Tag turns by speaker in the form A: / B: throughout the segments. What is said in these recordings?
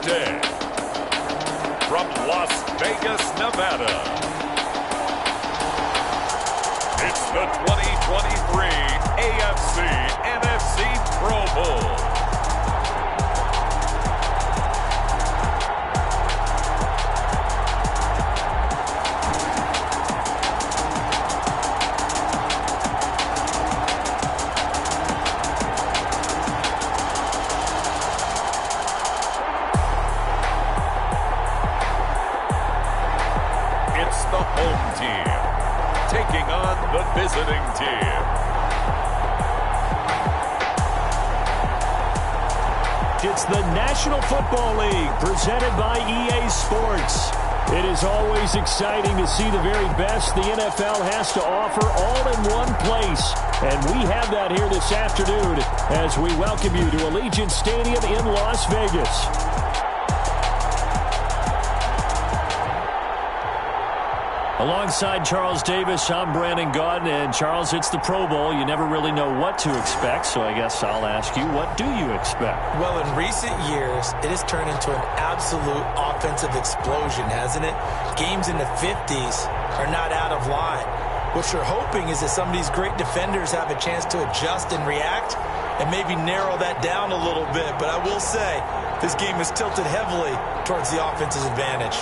A: day. From Las Vegas, Nevada, it's the 2023 AFC-NFC Pro Bowl. It's the home team taking on the visiting team.
B: It's the National Football League presented by EA Sports. It is always exciting to see the very best the NFL has to offer all in one place. And we have that here this afternoon as we welcome you to Allegiant Stadium in Las Vegas. Alongside Charles Davis, I'm Brandon Gaudin. And Charles, it's the Pro Bowl. You never really know what to expect, so I guess I'll ask you, what do you expect?
C: Well, in recent years, it has turned into an absolute offensive explosion, hasn't it? Games in the 50s are not out of line. What you're hoping is that some of these great defenders have a chance to adjust and react and maybe narrow that down a little bit. But I will say, this game is tilted heavily towards the offense's advantage.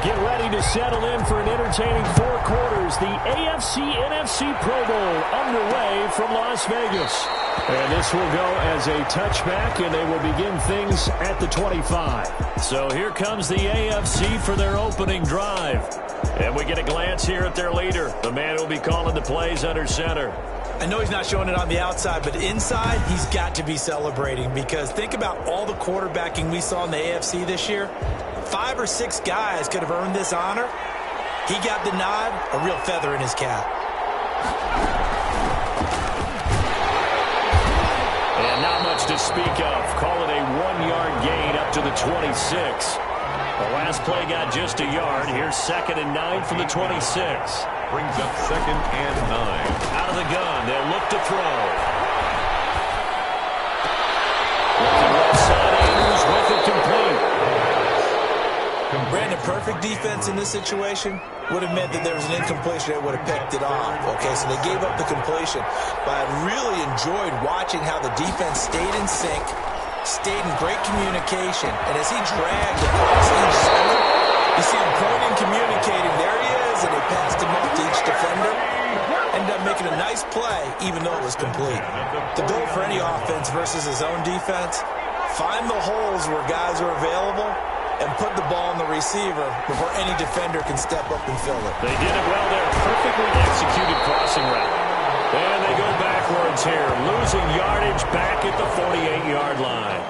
B: Get ready to settle in for an entertaining 4 quarters. The AFC-NFC Pro Bowl underway from Las Vegas. And this will go as a touchback, and they will begin things at the 25. So here comes the AFC for their opening drive. And we get a glance here at their leader, the man who will be calling the plays under center.
C: I know he's not showing it on the outside, but inside, he's got to be celebrating because think about all the quarterbacking we saw in the AFC this year. 5 or 6 guys could have earned this honor. He got the nod, a real feather in his cap.
B: And not much to speak of. Call it a 1-yard gain up to the 26. The last play got just a yard. Here's 2nd and 9 from the 26.
A: Brings up 2nd and 9.
B: Out of the gun, they'll look to throw. Looking left side, Andrews with it complete.
C: Brandon, perfect defense in this situation would have meant that there was an incompletion that would have picked it off. Okay, so they gave up the completion. But I really enjoyed watching how the defense stayed in sync, stayed in great communication. And as he dragged across each center, you see him pointing, communicating. There he is, and they passed him up to each defender. Ended up making a nice play, even though it was complete. The goal for any offense versus his own defense, find the holes where guys are available and put the ball on the receiver before any defender can step up and fill it.
B: They did it well there. Perfectly executed crossing route. And they go backwards here, losing yardage back at the 48-yard line.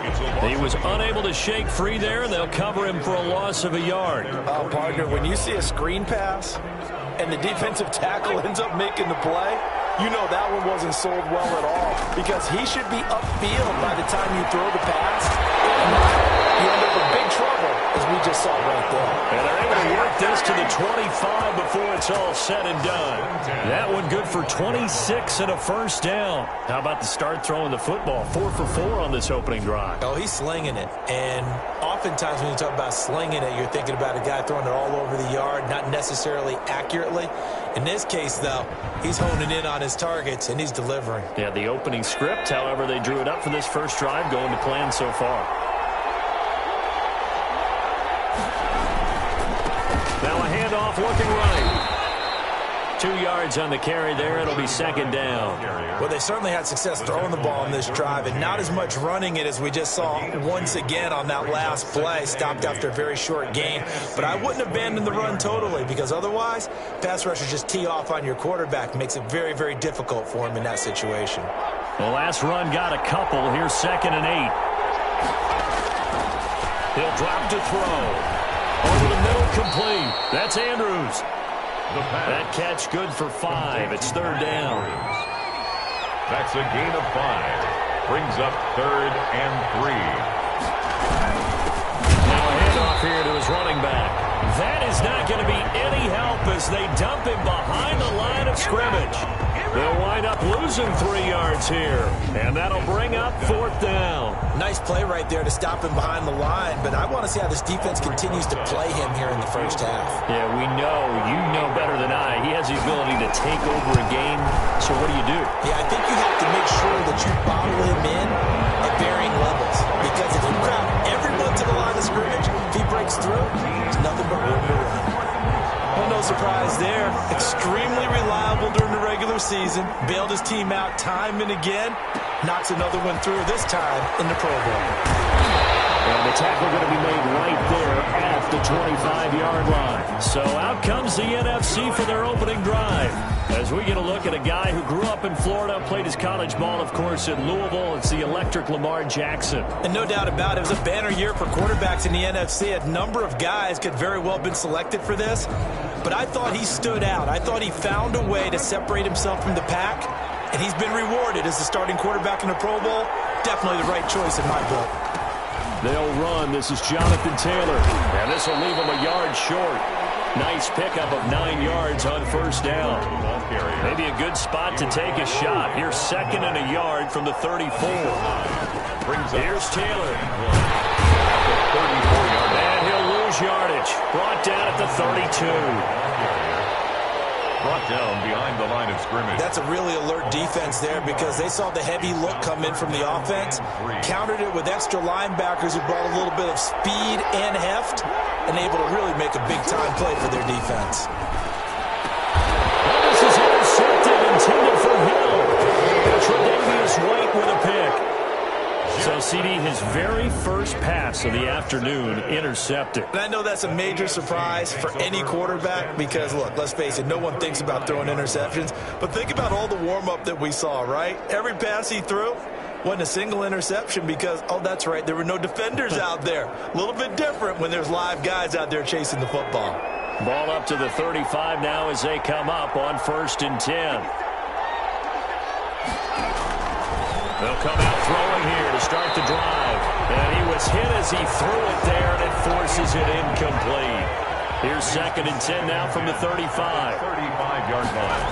B: He was unable to shake free there, and they'll cover him for a loss of a yard.
C: Partner, when you see a screen pass and the defensive tackle ends up making the play, you know that one wasn't sold well at all because he should be upfield by the time you throw the pass. You end up in big trouble, as we just saw right there.
B: And they're able to work this to the 25 before it's all said and done. That one good for 26 and a first down. How about the start throwing the football? 4 for 4 on this opening drive.
C: Oh, he's slinging it. And oftentimes when you talk about slinging it, you're thinking about a guy throwing it all over the yard, not necessarily accurately. In this case, though, he's honing in on his targets, and he's delivering.
B: Yeah, the opening script, however, they drew it up for this first drive, going to plan so far. Now a handoff looking right. 2 yards on the carry there. It'll be 2nd down.
C: Well, they certainly had success throwing the ball on this drive and not as much running it as we just saw once again on that last play. Stopped after a very short gain. But I wouldn't abandon the run totally because otherwise, pass rushers just tee off on your quarterback. Makes it very, very difficult for him in that situation.
B: The last run got a couple. Here's 2nd and 8. He'll drop to throw. Over the middle, complete. That's Andrews. That catch good for 5. It's 3rd down.
A: That's a gain of 5. Brings up 3rd and 3.
B: Now a handoff here to his running back. That is not going to be any help as they dump him behind the line of scrimmage. They'll wind up losing 3 yards here, and that'll bring up 4th down.
C: Nice play right there to stop him behind the line, but I want to see how this defense continues to play him here in the first half.
B: Yeah, we know. You know better than I. He has the ability to take over a game, so what do you do?
C: Yeah, I think you have to make sure that you bottle him in at varying levels, because if you crowd everyone to the line of scrimmage, if he breaks through, it's nothing but room to run.
D: Well, no surprise there. Extremely reliable during the regular season. Bailed his team out time and again. Knocks another one through, this time in the Pro Bowl.
B: And the tackle going to be made right there at the 25-yard line. So out comes the NFC for their opening drive. As we get a look at a guy who grew up in Florida, played his college ball, of course, in Louisville. It's the electric Lamar Jackson.
D: And no doubt about it, it was a banner year for quarterbacks in the NFC. A number of guys could very well have been selected for this. But I thought he stood out. I thought he found a way to separate himself from the pack. And he's been rewarded as the starting quarterback in the Pro Bowl. Definitely the right choice in my book.
B: They'll run. This is Jonathan Taylor. And this will leave him a yard short. Nice pickup of 9 yards on first down. Maybe a good spot to take a shot. Here's 2nd and a yard from the 34. Here's Taylor. And he'll lose yardage. Brought down at the 32.
A: Brought down behind the line of scrimmage.
C: That's a really alert defense there because they saw the heavy look come in from the offense, countered it with extra linebackers who brought a little bit of speed and heft, and able to really make a big-time play for their defense.
B: Well, this is intercepted, intended for Hill. Tre'Davious White with a pick. So, CD, his very first pass of the afternoon intercepted.
D: And I know that's a major surprise for any quarterback because, look, let's face it, no one thinks about throwing interceptions. But think about all the warm-up that we saw, right? Every pass he threw wasn't a single interception because, oh, that's right, there were no defenders out there. A little bit different when there's live guys out there chasing the football.
B: Ball up to the 35 now as they come up on 1st and 10. They'll come out throwing here to start the drive. And he was hit as he threw it there, and it forces it incomplete. Here's 2nd and 10 now from the 35.
A: 35-yard line.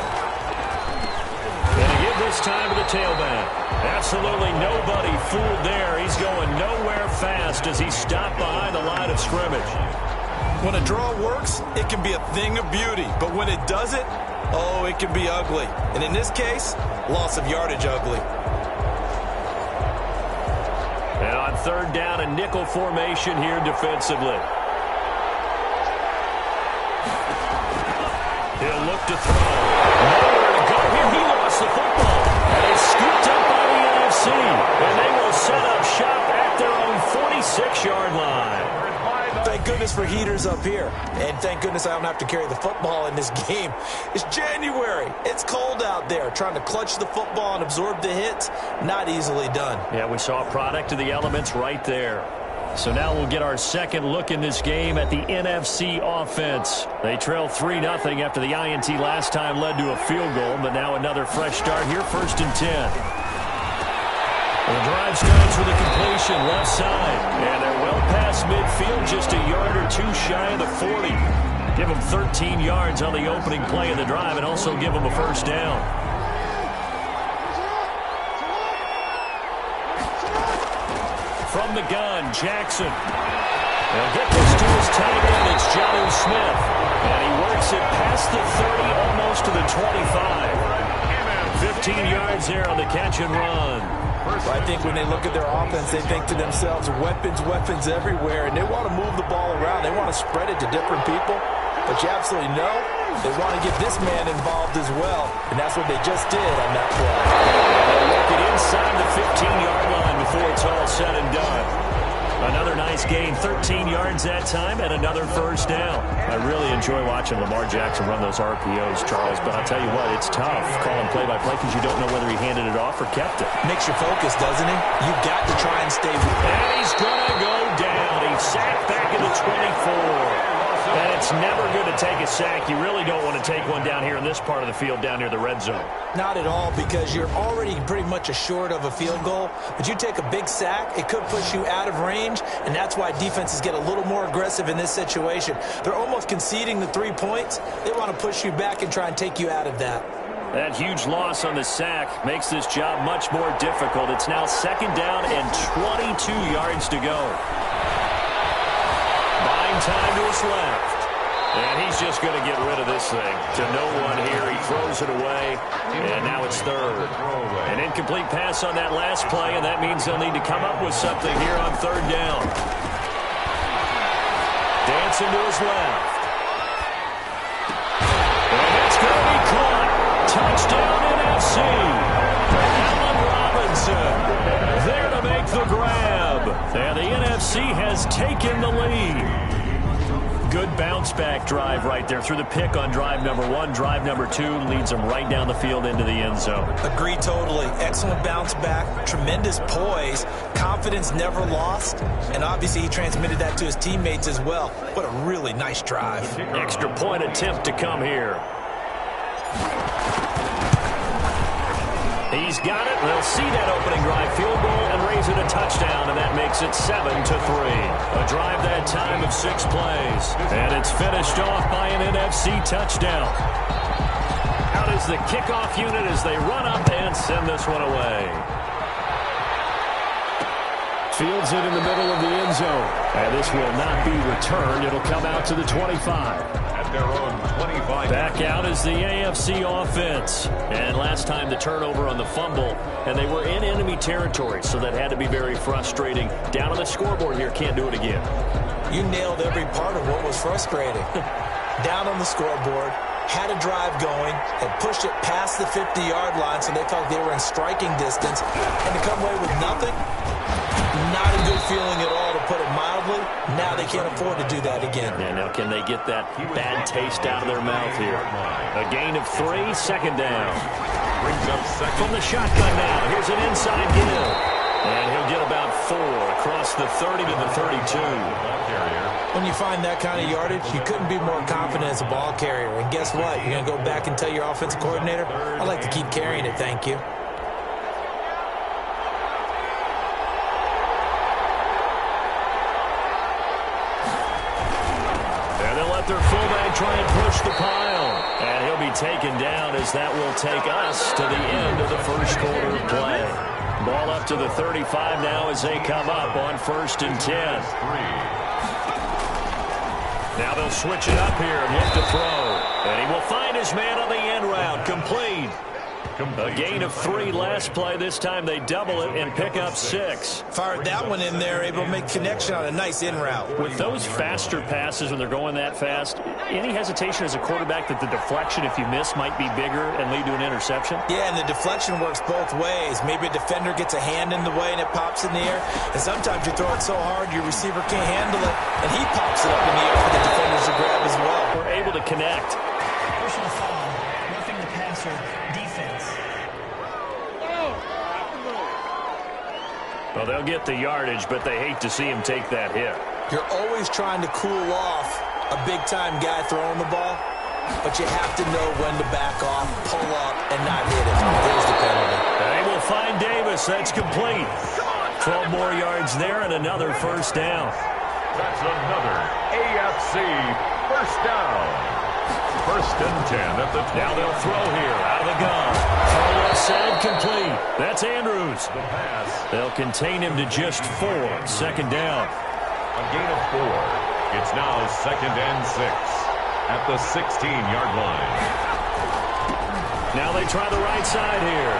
B: And give this time to the tailback. Absolutely nobody fooled there. He's going nowhere fast as he stopped behind the line of scrimmage.
D: When a draw works, it can be a thing of beauty. But when it doesn't, oh, it can be ugly. And in this case, loss of yardage ugly.
B: And on 3rd down, a nickel formation here defensively. He'll look to throw. Nowhere to go here. He lost the football. And it's scooped up by the NFC. And they will set up shop at their own 46-yard line.
C: Thank goodness for heaters up here. And thank goodness I don't have to carry the football in this game. It's January. It's cold out there. Trying to clutch the football and absorb the hits, not easily done.
B: Yeah, we saw a product of the elements right there. So now we'll get our second look in this game at the NFC offense. They trail 3-0 after the INT last time led to a field goal, but now another fresh start here, 1st and 10. The drive starts with a completion left side, and they're well past midfield, just a yard or two shy of the 40. Give them 13 yards on the opening play of the drive and also give them a first down. From the gun, Jackson. They'll get this to his tight end. It's Jonnu Smith. And he works it past the 30, almost to the 25. 15 yards there on the catch and run.
C: Well, I think when they look at their offense, they think to themselves, weapons everywhere, and they want to move the ball around. They want to spread it to different people. But you absolutely know they want to get this man involved as well, and that's what they just did on that play.
B: They'll work it inside the 15-yard line before it's all said and done. Another nice gain, 13 yards that time, and another first down. I really enjoy watching Lamar Jackson run those RPOs, Charles, but I'll tell you what, it's tough calling play-by-play because you don't know whether he handed it off or kept it.
C: Makes you focus, doesn't it? You've got to try and stay with it.
B: And he's going to go down. He's sacked back at the 24. And it's never good to take a sack. You really don't want to take one down here in this part of the field, down near the red zone.
C: Not at all, because you're already pretty much assured of a field goal. But you take a big sack, it could push you out of range, and that's why defenses get a little more aggressive in this situation. They're almost conceding the 3 points. They want to push you back and try and take you out of that.
B: That huge loss on the sack makes this job much more difficult. It's now 2nd down and 22 yards to go. Buying time to his left. And he's just going to get rid of this thing to no one here. He throws it away, and now it's 3rd. An incomplete pass on that last play, and that means they'll need to come up with something here on 3rd down. Dancing to his left. And it's going to be caught. Touchdown NFC. Allen Robinson there to make the grab. And the NFC has taken the lead. Good bounce-back drive right there through the pick on drive number 1. Drive number 2 leads them right down the field into the end zone.
C: Agree totally. Excellent bounce-back, tremendous poise, confidence never lost, and obviously he transmitted that to his teammates as well. What a really nice drive.
B: Extra point attempt to come here. He's got it. They'll see that opening drive field goal and raise it a touchdown, and that makes it 7-3. A drive that time of 6 plays, and it's finished off by an NFC touchdown. Out is the kickoff unit as they run up and send this one away. Fields it in the middle of the end zone, and this will not be returned. It'll come out to the 25.
A: Their own 25.
B: Back out is the AFC offense. And last time the turnover on the fumble, and they were in enemy territory, so that had to be very frustrating. Down on the scoreboard here, can't do it again.
C: You nailed every part of what was frustrating. Down on the scoreboard, had a drive going, and pushed it past the 50-yard line, so they felt they were in striking distance, and to come away with nothing, not a good feeling at all, to put it mildly. Now they can't afford to do that again.
B: Yeah, now can they get that bad taste out of their mouth here? A gain of 3, 2nd down.
A: Brings up second.
B: From the shotgun now, here's an inside give. And he'll get about 4 across the 30 to the 32.
C: When you find that kind of yardage, you couldn't be more confident as a ball carrier. And guess what? You're going to go back and tell your offensive coordinator, I'd like to keep carrying it, thank you.
B: Their fullback try and push the pile. And he'll be taken down as that will take us to the end of the first quarter of play. Ball up to the 35 now as they come up on 1st and 10. Now they'll switch it up here and look to throw. And he will find his man on the end route. Complete. A gain of 3 last play. This time they double it and pick up 6.
C: Fired that one in there, able to make connection on a nice in route.
B: With those faster passes when they're going that fast, any hesitation as a quarterback that the deflection, if you miss, might be bigger and lead to an interception?
C: Yeah, and the deflection works both ways. Maybe a defender gets a hand in the way and it pops in the air. And sometimes you throw it so hard your receiver can't handle it, and he pops it up in the air for the defenders to grab as well.
B: We're able to connect.
E: Personal foul, roughing the passer, defense.
B: Well, they'll get the yardage, but they hate to see him take that hit.
C: You're always trying to cool off a big-time guy throwing the ball, but you have to know when to back off, pull up, and not hit it. There's the penalty.
B: They will find Davis. That's complete. 12 more yards there and another 1st down.
A: That's another AFC 1st down. 1st and 10 at the 20.
B: Now they'll throw here out of the gun. Throw left side complete. That's Andrews.
A: The pass.
B: They'll contain him to just 4. 2nd down.
A: A gain of 4. It's now 2nd and 6 at the 16-yard line.
B: Now they try the right side here.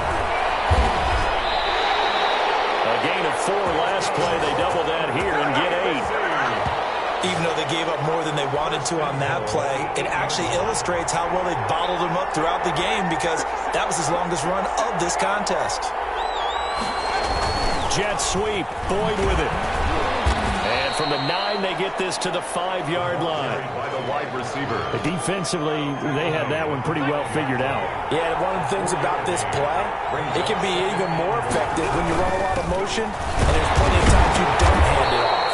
B: A gain of 4 last play. They double that here and get 8.
C: Even though they gave up more than they wanted to on that play, it actually illustrates how well they bottled him up throughout the game, because that was his longest run of this contest.
B: Jet sweep. Boyd with it. And from the 9, they get this to the 5-yard line.
A: By the wide receiver.
B: Defensively, they had that one pretty well figured out.
C: Yeah, one of the things about this play, it can be even more effective when you run a lot of motion, and there's plenty of times you don't hand it off.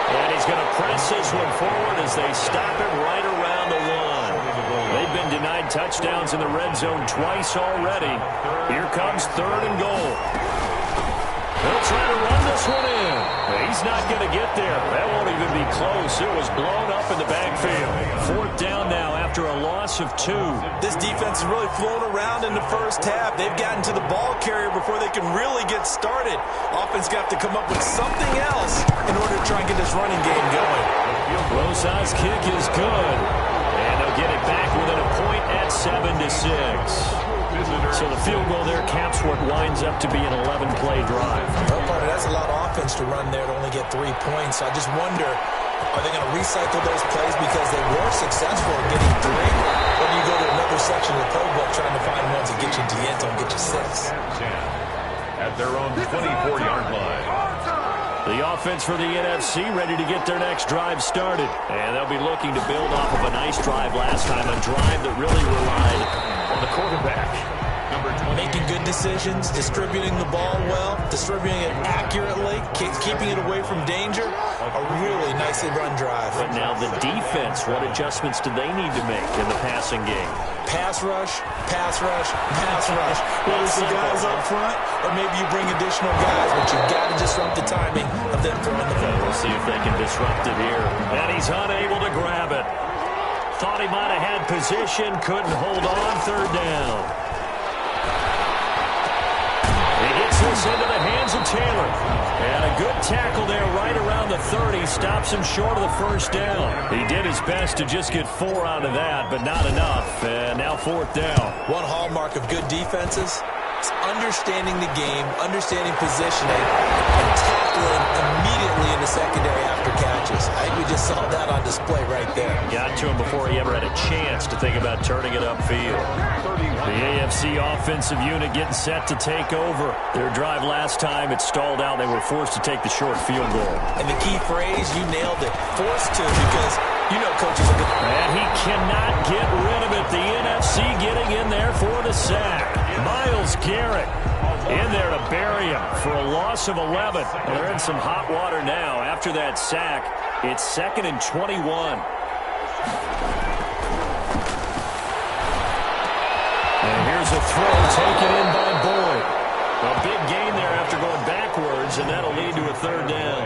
B: And he's going to press this one forward as they stop it right around the 1. They've been denied touchdowns in the red zone twice already. Here comes 3rd and goal. They'll try to run this one in. He's not going to get there. That won't even be close. It was blown up in the backfield. 4th down now after after a loss of 2.
D: This defense has really flown around in the first half. They've gotten to the ball carrier before they can really get started. Offense got to come up with something else in order to try and get this running game going.
B: Rosas' kick is good. And they'll get it back within a point at 7-6. So the field goal there caps what winds up to be an 11-play drive.
D: Well, partner, that's a lot of offense to run there to only get 3 points. So I just wonder, are they going to recycle those plays because they were successful at getting 3? Or do you go to another section of the playbook trying to find ones that get you into the end zone, get you 6?
A: At their own 24-yard line.
B: The offense for the NFC ready to get their next drive started. And they'll be looking to build off of a nice drive last time, a drive that really relied on the quarterback.
D: Making good decisions, distributing the ball well, distributing it accurately, keeping it away from danger. A really nicely run drive.
B: But now the defense, what adjustments do they need to make in the passing game?
D: Pass rush, pass rush, pass rush. Whether it's the guys up front or maybe you bring additional guys, but you've got to disrupt the timing of them throwing the football.
B: We'll see if they can disrupt it here. And he's unable to grab it. Thought he might have had position, couldn't hold on, 3rd down. This into the hands of Taylor. And a good tackle there right around the 30. Stops him short of the 1st down. He did his best to just get 4 out of that, but not enough. And now 4th down.
D: One hallmark of good defenses is understanding the game, understanding positioning, and tackling immediately in the secondary after catches. I think we just saw that on display right there.
B: Got to him before he ever had a chance to think about turning it upfield. The AFC offensive unit getting set to take over. Their drive last time, it stalled out. They were forced to take the short field goal.
D: And the key phrase, you nailed it, forced to, because you know coaches are good.
B: And he cannot get rid of it. The NFC getting in there for the sack. Myles Garrett in there to bury him for a loss of 11. They're in some hot water now. After that sack, it's 2nd and 21. And here's a throw taken in by Boyd. A big gain there after going backwards, and that'll lead to a 3rd down.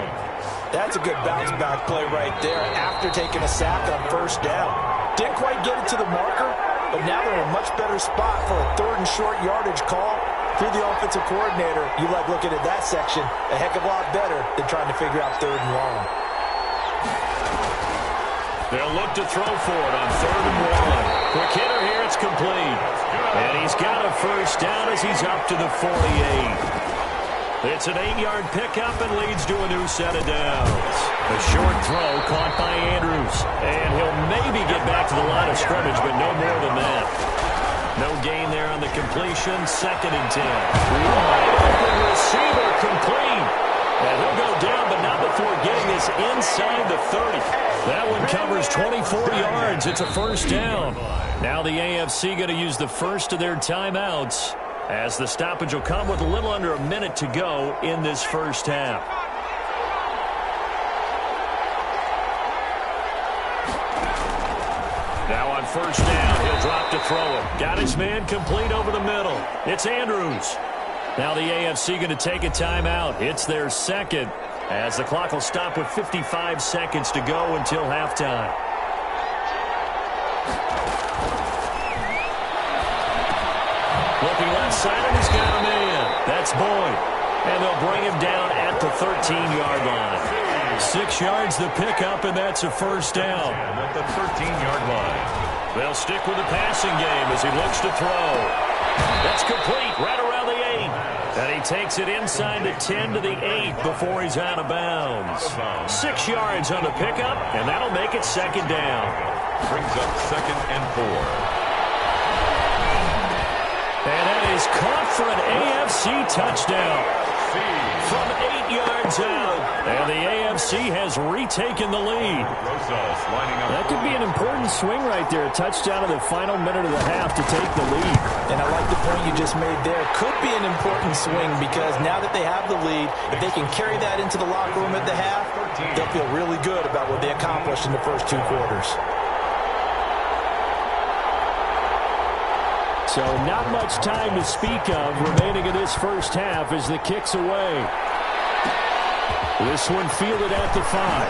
D: That's a good bounce-back play right there after taking a sack on 1st down. Didn't quite get it to the marker, but now they're in a much better spot for a 3rd and short yardage call. If you're the offensive coordinator, you like looking at that section a heck of a lot better than trying to figure out 3rd and long.
B: They'll look to throw for it on 3rd and 1. Quick hitter here, it's complete. And he's got a 1st down as he's up to the 48. It's an 8-yard pickup and leads to a new set of downs. A short throw caught by Andrews. And he'll maybe get back to the line of scrimmage, but no more than that. No gain there on the completion. 2nd and 10. Wide open receiver complete. And he'll go down, but not before getting this inside the 30. That one covers 24 yards. It's a 1st down. Now the AFC going to use the first of their timeouts, as the stoppage will come with a little under a minute to go in this 1st half. Now on 1st down, he'll drop to throw it. Got his man complete over the middle. It's Andrews. Now the AFC going to take a timeout. It's their 2nd, as the clock will stop with 55 seconds to go until halftime. Looking left side, and he's got a man. That's Boyd. And they'll bring him down at the 13-yard line. 6 yards the pickup, and that's a 1st down.
A: At the 13-yard line.
B: They'll stick with the passing game as he looks to throw. That's complete right around the 8. And he takes it inside the 10 to the 8 before he's out of bounds. 6 yards on the pickup, and that'll make it 2nd down.
A: Brings up 2nd and 4.
B: And that is caught for an AFC touchdown from 8 yards out. And the AFC has retaken the lead.
E: That could be an important swing right there. A touchdown in the final minute of the half to take the lead.
D: And I like the point you just made there. Could be an important swing because now that they have the lead, if they can carry that into the locker room at the half, they'll feel really good about what they accomplished in the first 2 quarters.
B: So not much time to speak of remaining in this 1st half as the kick's away. This one fielded at the 5.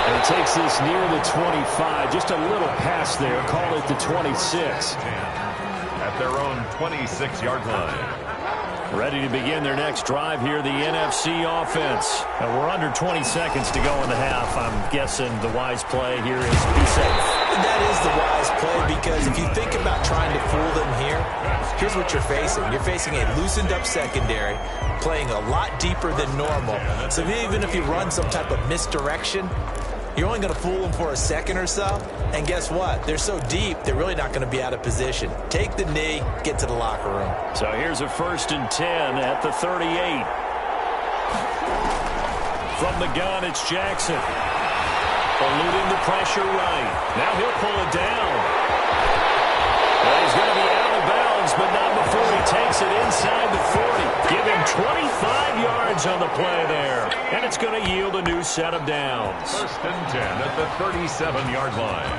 B: And It takes this near the 25. Just a little pass there. Call it the 26.
A: At their own 26-yard line.
B: Ready to begin their next drive here, the NFC offense. We're under 20 seconds to go in the half. I'm guessing the wise play here is be safe.
C: That is the wise play, because if you think about trying to fool them here, here's what you're facing. You're facing a loosened-up secondary, playing a lot deeper than normal. So even if you run some type of misdirection, you're only going to fool them for a second or so. And guess what? They're so deep, they're really not going to be out of position. Take the knee, get to the locker room.
B: So here's a 1st and 10 at the 38. From the gun, it's Jackson. Eluding the pressure right. Now he'll pull it down. Well, he's going to be out of bounds, but not before he takes it inside the 40. Give him 25 yards on the play there. And it's going to yield a new set of downs.
A: 1st and 10 at the 37-yard line.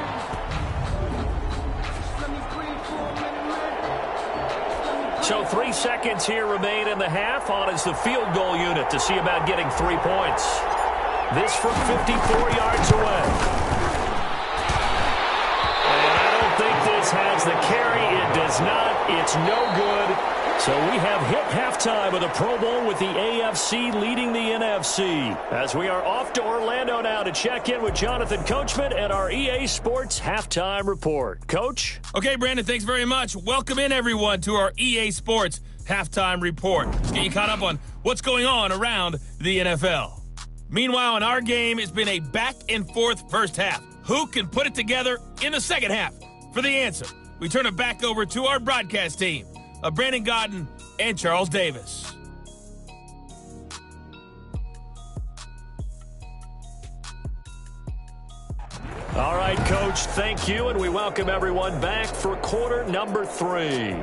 B: So 3 seconds here remain in the half. On is the field goal unit to see about getting 3 points. This from 54 yards away. And I don't think this has the carry. It does not. It's no good. So we have hit halftime of the Pro Bowl with the AFC leading the NFC. As we are off to Orlando now to check in with Jonathan Coachman and our EA Sports halftime report. Coach?
F: Okay, Brandon, thanks very much. Welcome in, everyone, to our EA Sports halftime report. Let's get you caught up on what's going on around the NFL. Meanwhile, in our game, it's been a back-and-forth first half. Who can put it together in the second half? For the answer, we turn it back over to our broadcast team of Brandon Godden and Charles Davis.
B: All right, Coach, thank you, and we welcome everyone back for quarter number 3.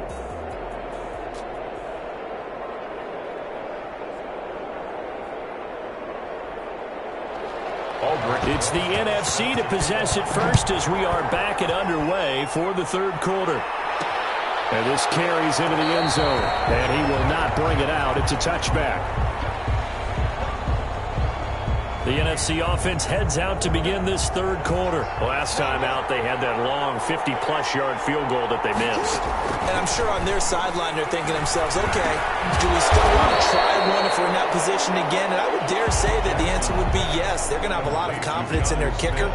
B: It's the NFC to possess it first as we are back and underway for the 3rd quarter. And this carries into the end zone, and he will not bring it out. It's a touchback. The NFC offense heads out to begin this 3rd quarter. Last time out, they had that long 50-plus yard field goal that they missed.
C: And I'm sure on their sideline they're thinking to themselves, okay, do we still want to try one if we're in that position again? And I would dare say that the answer would be yes. They're going to have a lot of confidence in their kicker.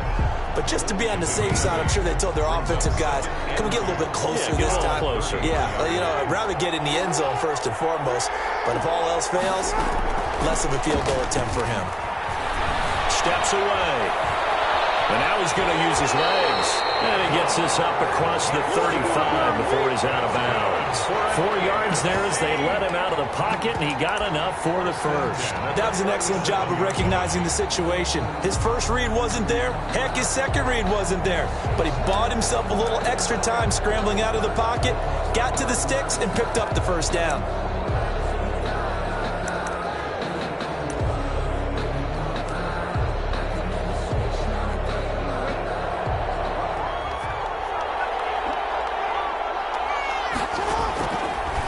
C: But just to be on the safe side, I'm sure they told their offensive guys, can we get a little bit closer this time?
B: Closer.
C: Yeah, you know, I'd rather get in the end zone first and foremost. But if all else fails, less of a field goal attempt for him.
B: Steps away. And now he's going to use his legs. And he gets this up across the 35 before he's out of bounds. 4 yards there as they let him out of the pocket, and he got enough for the first.
C: That was an excellent job of recognizing the situation. His first read wasn't there. Heck, his second read wasn't there. But he bought himself a little extra time scrambling out of the pocket, got to the sticks, and picked up the first down.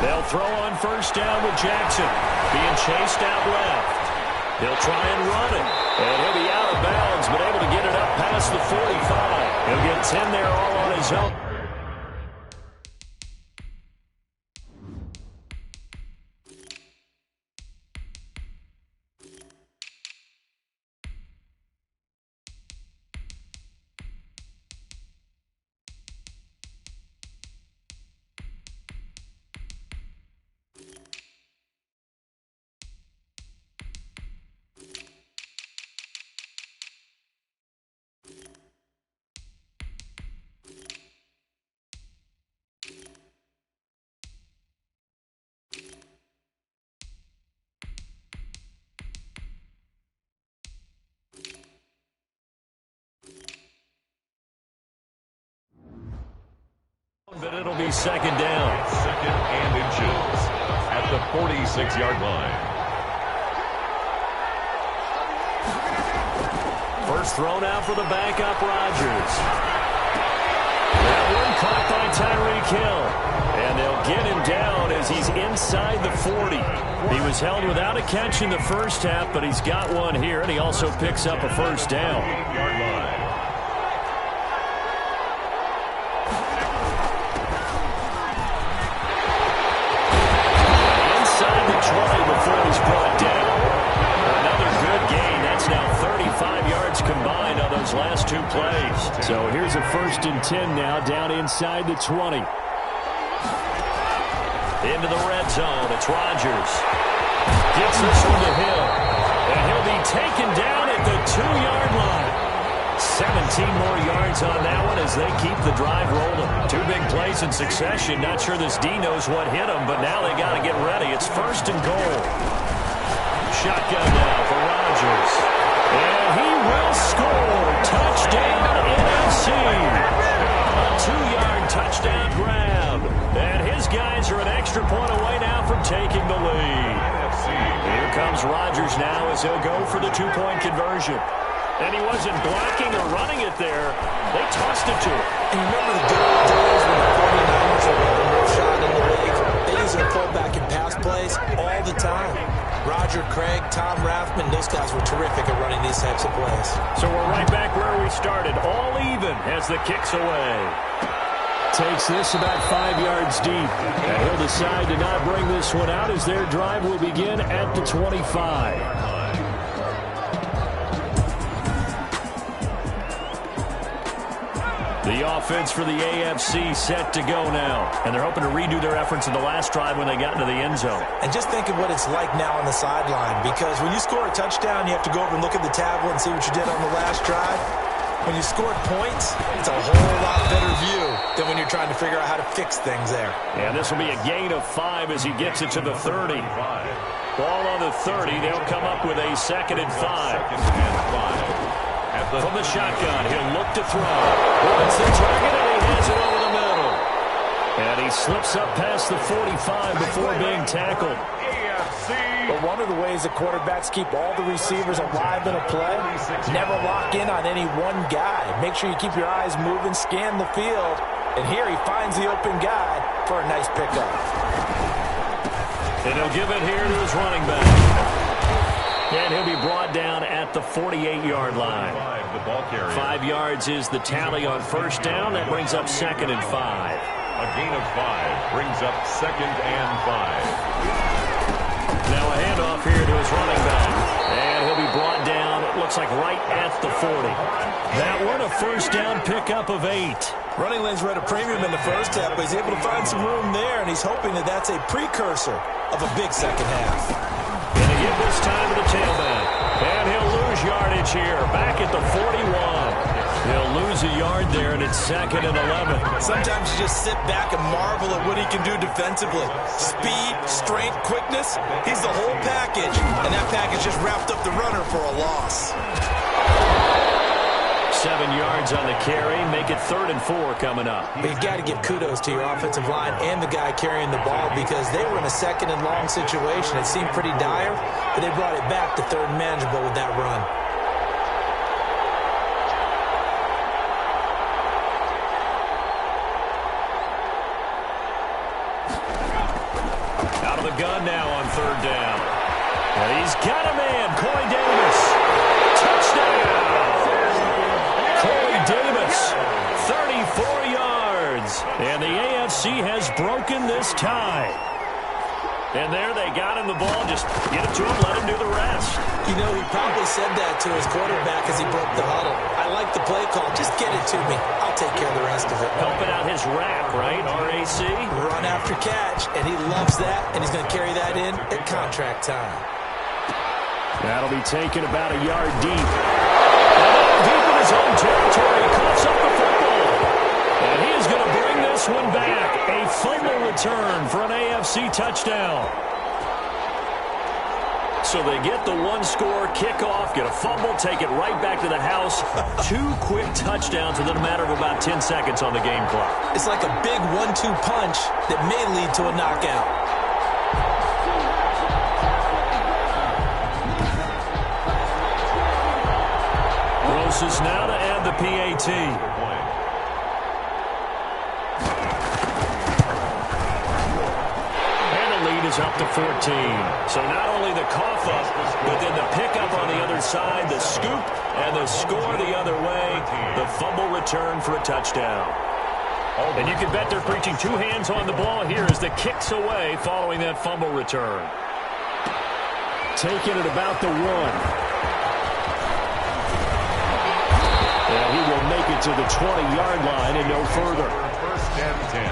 B: They'll throw on first down with Jackson. Being chased out left. He'll try and run it. And he'll be out of bounds, but able to get it up past the 45. He'll get 10 there all on his own. But it'll be second down.
A: 2nd and inches at the 46-yard line.
B: First thrown out for the backup, Rodgers. That one caught by Tyreek Hill. And they'll get him down as he's inside the 40. He was held without a catch in the first half, but he's got one here, and he also picks up a first down. his last 2 plays. So here's a 1st and 10 now, down inside the 20. Into the red zone. It's Rodgers. Gets this one to Hill. And he'll be taken down at the 2-yard line. 17 more yards on that one as they keep the drive rolling. 2 big plays in succession. Not sure this D knows what hit him, but now they got to get ready. It's 1st and goal. Shotgun now for Rodgers. And he will score. Touchdown, NFC. A 2-yard touchdown grab. And his guys are an extra point away now from taking the lead. Here comes Rodgers now as he'll go for the 2-point conversion. And he wasn't blocking or running it there. They tossed it to him.
C: And remember the good old days when the 49ers were the most shot in the league? They use their pullback and pass plays all the time. Roger Craig, Tom Rathman, those guys were terrific at running these types of plays.
B: So we're right back where we started, all even as the kick's away. Takes this about 5 yards deep. And he'll decide to not bring this one out as their drive will begin at the 25. The offense for the AFC set to go now. And they're hoping to redo their efforts in the last drive when they got into the end zone.
C: And just think of what it's like now on the sideline. Because when you score a touchdown, you have to go over and look at the tablet and see what you did on the last drive. When you scored points, it's a whole lot better view than when you're trying to figure out how to fix things there.
B: And this will be a gain of 5 as he gets it to the 30. Ball on the 30. They'll come up with a 2nd and 5. From the shotgun, he'll look to throw. Wants the target, and he has it over the middle. And he slips up past the 45 before being tackled.
C: But one of the ways the quarterbacks keep all the receivers alive in a play, never lock in on any one guy. Make sure you keep your eyes moving, scan the field. And here he finds the open guy for a nice pickup.
B: And he'll give it here to his running back. And he'll be brought down at the 48-yard line. 5 yards is the tally on 1st down. That brings up 2nd and 5.
A: A gain of 5 brings up 2nd and 5.
B: Now a handoff here to his running back. And he'll be brought down, it looks like right at the 40. That one a 1st down pickup of 8.
C: Running lanes were at a premium in the first half, but he's able to find some room there, and he's hoping that that's a precursor of a big second half.
B: And he give this time to the tailback. And he'll lose yardage here, back at the 41. He'll lose a yard there, and it's 2nd and 11.
C: Sometimes you just sit back and marvel at what he can do defensively. Speed, strength, quickness, he's the whole package. And that package just wrapped up the runner for a loss.
B: 7 yards on the carry, make it 3rd and 4 coming up.
C: But you've got to give kudos to your offensive line and the guy carrying the ball because they were in a 2nd and long situation. It seemed pretty dire, but they brought it back to 3rd and manageable with that run.
B: Out of the gun now on 3rd down. And he's got a man, Corey Davis. Touchdown! Corey Davis, 34 yards. And the AFC has broken this tie. And there they got him the ball. Just get it to him, let him do the rest.
C: You know, he probably said that to his quarterback as he broke the huddle. I like the play call. Just get it to me. I'll take care of the rest of it.
B: Helping out his rack, right? RAC.
C: Run after catch, and he loves that, and he's going to carry that in at contract time.
B: That'll be taken about a yard deep. Deep in his own territory, coughs up the football. And he is going to bring this one back. A fumble return for an AFC touchdown. So they get the one-score kickoff, get a fumble, take it right back to the house. 2 quick touchdowns within a matter of about 10 seconds on the game clock.
C: It's like a big 1-2 punch that may lead to a knockout.
B: Is now to add the PAT. And the lead is up to 14. So not only the cough up, but then the pickup on the other side, the scoop, and the score the other way, the fumble return for a touchdown. And you can bet they're preaching 2 hands on the ball here as the kick's away following that fumble return. Taking it about the 1. And he will make it to the 20-yard line and no further.
A: First and 10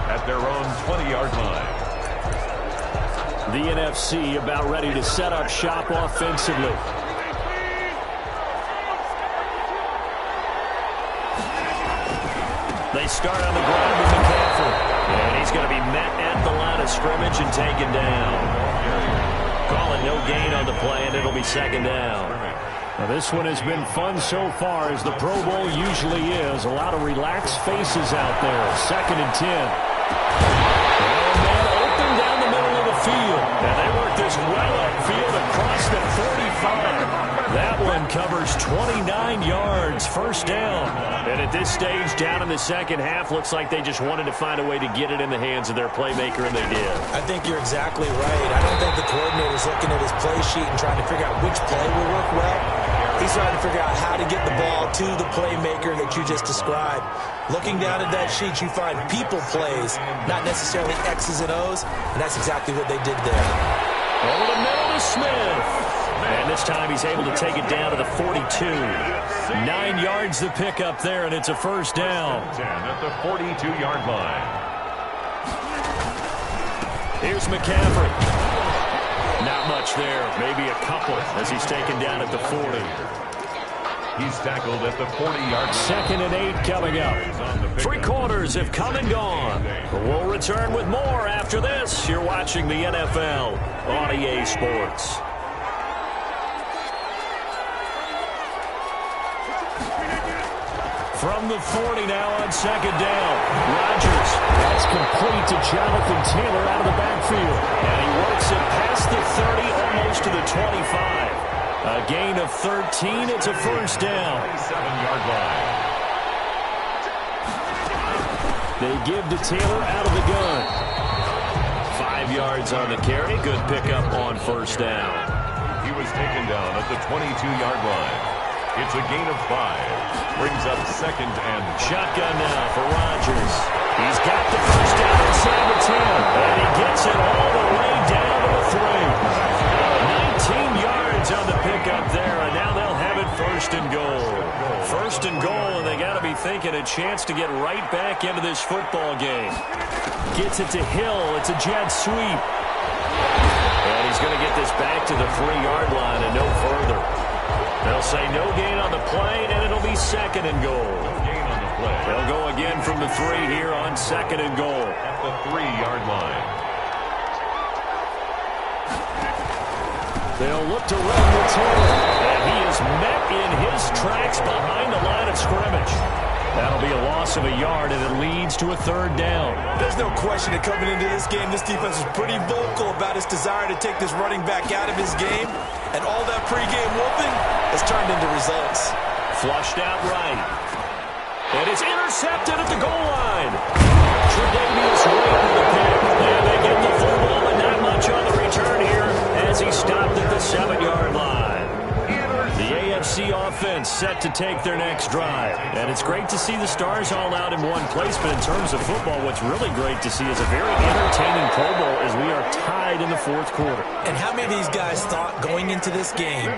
A: at their own 20-yard line.
B: The NFC about ready to set up shop offensively. They start on the ground with McCaffrey. And he's going to be met at the line of scrimmage and taken down. Calling no gain on the play, and it'll be second down. Now, this one has been fun so far, as the Pro Bowl usually is. A lot of relaxed faces out there. Second and 10. And man open down the middle of the field. And they work this well upfield across the 45. That one covers 29 yards, first down. And at this stage, down in the second half, looks like they just wanted to find a way to get it in the hands of their playmaker, and they did.
C: I think you're exactly right. I don't think the coordinator's looking at his play sheet and trying to figure out which play will work well. He's trying to figure out how to get the ball to the playmaker that you just described. Looking down at that sheet, you find people plays, not necessarily X's and O's, and that's exactly what they did there.
B: Over the middle to Smith. And this time he's able to take it down to the 42. 9 yards to pick up there, and it's a first down.
A: 10 at the 42-yard line.
B: Here's McCaffrey. Not much there. Maybe a couple as he's taken down at the 40.
A: He's tackled at the 40-yard line.
B: Second and 8 coming up. 3 quarters have come and gone. We'll return with more after this. You're watching the NFL on EA Sports. From the 40 now on second down. Rodgers. That's complete to Jonathan Taylor out of the backfield. And he works it past the 30, almost to the 25. A gain of 13. It's a first down.
A: 7-yard line.
B: They give to Taylor out of the gun. 5 yards on the carry. Good pickup on first down.
A: He was taken down at the 22-yard line. It's a gain of 5. Brings up second and
B: shotgun now for Rodgers. He's got the first down inside the 10. And he gets it all the way down to the 3. 19 yards on the pickup there. And now they'll have it first and goal. First and goal, and they got to be thinking a chance to get right back into this football game. Gets it to Hill. It's a jet sweep. And he's going to get this back to the 3-yard line and no further. They'll say no gain on the play, and it'll be second and goal.
A: no gain on the play.
B: They'll go again from the 3 here on second and goal.
A: At the 3-yard line.
B: They'll look to run with Taylor. And he is met in his tracks behind the line of scrimmage. That'll be a loss of a yard, and it leads to a third down.
C: There's no question that coming into this game, this defense is pretty vocal about its desire to take this running back out of his game. And all that pregame whooping has turned into results.
B: Flushed out right. And it's intercepted at the goal line. Tre'Davious White with the pick. And they get the football, and not much on the return here as he stopped at the 7-yard line. The AFC offense set to take their next drive. And it's great to see the stars all out in one place, but in terms of football, what's really great to see is a very entertaining Pro Bowl as we are tied in the fourth quarter.
C: And how many of these guys thought going into this game,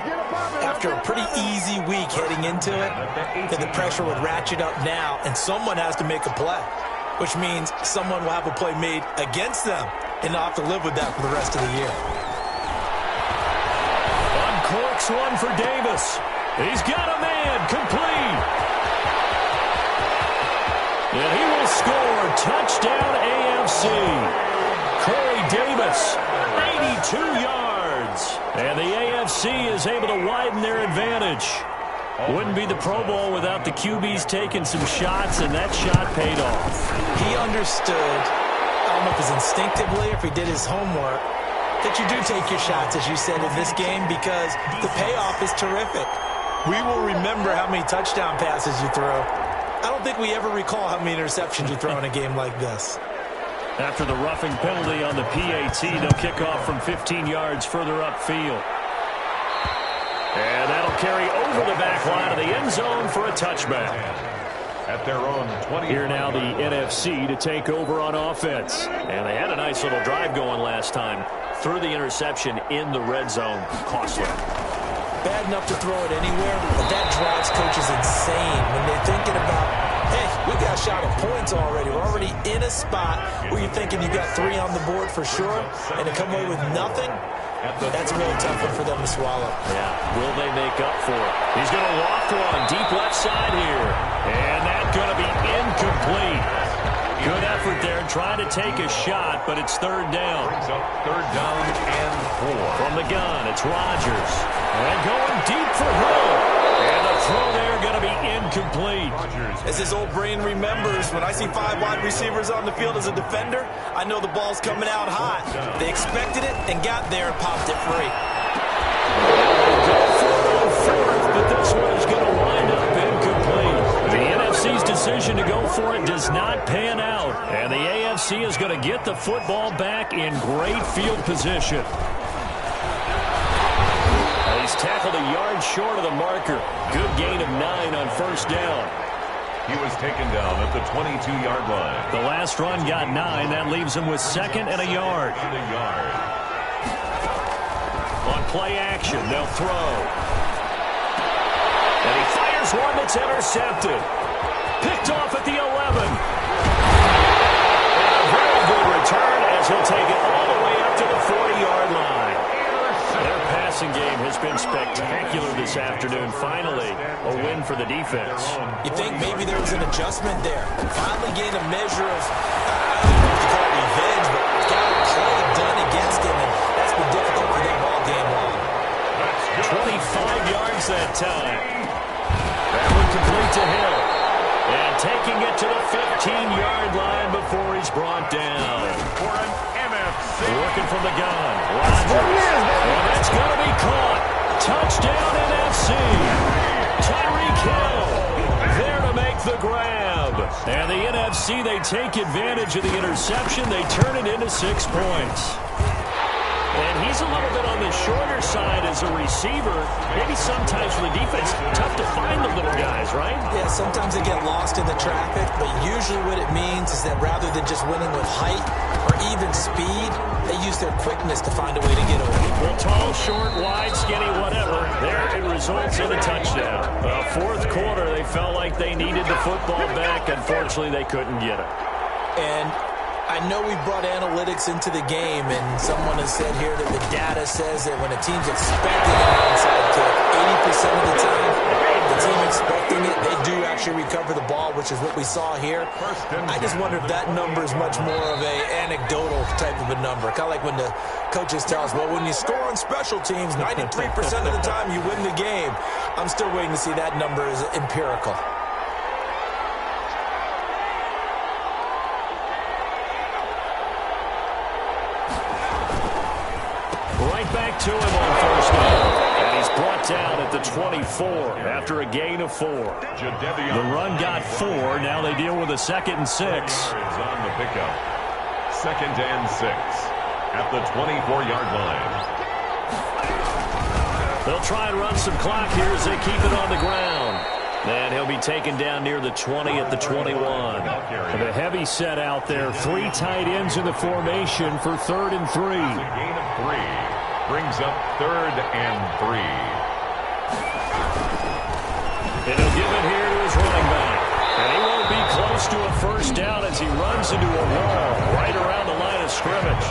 C: after a pretty easy week heading into it, that the pressure would ratchet up now and someone has to make a play, which means someone will have a play made against them and not have to live with that for the rest of the year.
B: Uncorks one for Davis. He's got a man, complete. And he will score. Touchdown AFC. Corey Davis, 82 yards. And the AFC is able to widen their advantage. Wouldn't be the Pro Bowl without the QBs taking some shots, and that shot paid off.
C: He understood, I don't know if it's instinctively or if he did his homework, that you do take your shots, as you said, in this game because the payoff is terrific. We will remember how many touchdown passes you throw. I don't think we ever recall how many interceptions you throw in a game like this.
B: After the roughing penalty on the PAT, they'll kick off from 15 yards further upfield. And that'll carry over the back line of the end zone for a touchback.
A: At their own 20.
B: Here now the NFC to take over on offense. And they had a nice little drive going last time. Threw the interception in the red zone. Costly.
C: bad enough to throw it anywhere, but that drives coaches insane when they're thinking about, hey, we got a shot at points already. We're already in a spot where you're thinking you got 3 on the board for sure, and to come away with nothing, that's a really tough one for them to swallow.
B: Yeah, will they make up for it? He's going to loft one deep left side here, and that's going to be incomplete. Good effort there, trying to take a shot, but it's 3rd down.
A: Brings up 3rd down and 4.
B: From the gun, it's Rodgers. And going deep for Hill. And the throw there going to be incomplete.
C: As his old brain remembers, when I see 5 wide receivers on the field as a defender, I know the ball's coming out hot. They expected it and got there and popped it free.
B: Go for it on 4th, but this one is going to wind up incomplete. The NFC's decision to go for it does not pan out, and the AFC is going to get the football back in great field position. He's tackled a yard short of the marker. Good gain of 9 on 1st down.
A: He was taken down at the 22-yard line.
B: The last run got 9. That leaves him with 2nd and a yard. On play action, they'll throw. And he fires one that's intercepted. Picked off at the 11. And a very good return as he'll take it all the way up to the 40-yard line. Their passing game has been spectacular this afternoon. Finally, a win for the defense.
C: You think maybe there was an adjustment there. Finally gained a measure of, I don't know if you call it revenge, but got a play done against him, and that's been difficult for them all game long.
B: 25 yards that time. That one complete to Hill. And taking it to the 15-yard line before he's brought down.
A: For an NFC.
B: Working from the gun. Rodgers. And that's going to be caught. Touchdown NFC. Tyreek Hill there to make the grab. And the NFC, they take advantage of the interception. They turn it into 6 points. And he's a little bit on the shorter side as a receiver. Maybe sometimes for the defense, tough to find the little guys, right?
C: Yeah, sometimes they get lost in the traffic, but usually what it means is that rather than just winning with height or even speed, they use their quickness to find a way to get over.
B: Well, tall, short, wide, skinny, whatever. There it results in a touchdown. Well, 4th quarter, they felt like they needed the football back. Unfortunately, they couldn't get it.
C: And I know we brought analytics into the game, and someone has said here that the data says that when a team's expecting an onside kick, 80% of the time, the team expecting it, they do actually recover the ball, which is what we saw here. I just wonder if that number is much more of a anecdotal type of a number. Kind of like when the coaches tell us, well, when you score on special teams, 93% of the time you win the game. I'm still waiting to see that number is empirical.
B: Back to him on 1st down. And he's brought down at the 24 after a gain of 4. The run got 4. Now they deal with a 2nd and 6.
A: Is on the pickup. 2nd and 6 at the 24-yard line.
B: They'll try and run some clock here as they keep it on the ground. And he'll be taken down near the 20 at the 21. And a heavy set out there. 3 tight ends in the formation for 3rd and 3.
A: A gain of 3. Brings up 3rd and 3.
B: And he'll give it here to his running back. And he won't be close to a 1st down as he runs into a wall right around the line of scrimmage.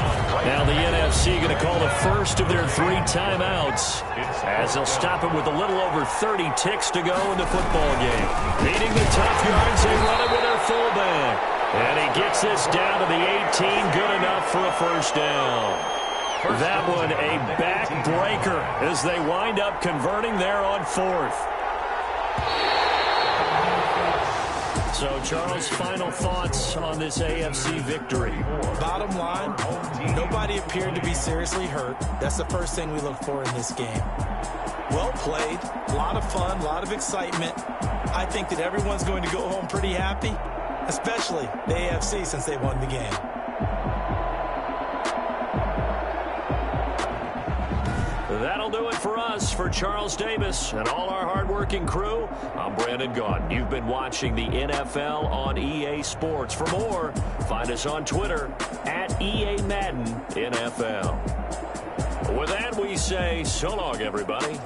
B: Now the NFC going to call the first of their 3 timeouts as they'll stop it with a little over 30 ticks to go in the football game. Beating the tough yards, they run it with their fullback. And he gets this down to the 18, good enough for a 1st down. That one a backbreaker as they wind up converting there on 4th. So, Charles, final thoughts on this AFC victory.
C: Bottom line, nobody appeared to be seriously hurt. That's the first thing we look for in this game. Well played, a lot of fun, a lot of excitement. I think that everyone's going to go home pretty happy, especially the AFC since they won the game.
B: That'll do it for us. For Charles Davis and all our hardworking crew, I'm Brandon Gaudin. You've been watching the NFL on EA Sports. For more, find us on Twitter at EA Madden NFL. With that, we say so long, everybody.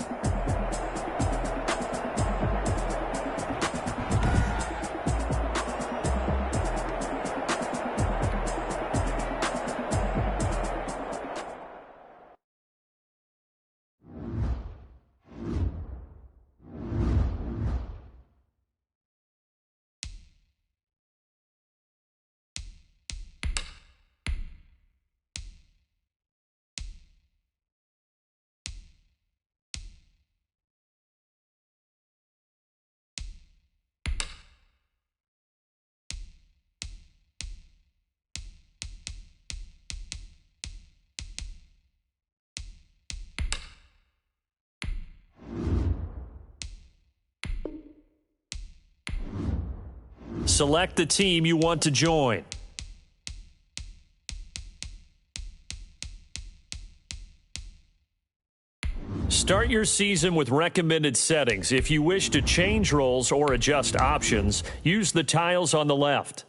B: Select the team you want to join. Start your season with recommended settings. If you wish to change roles or adjust options, use the tiles on the left.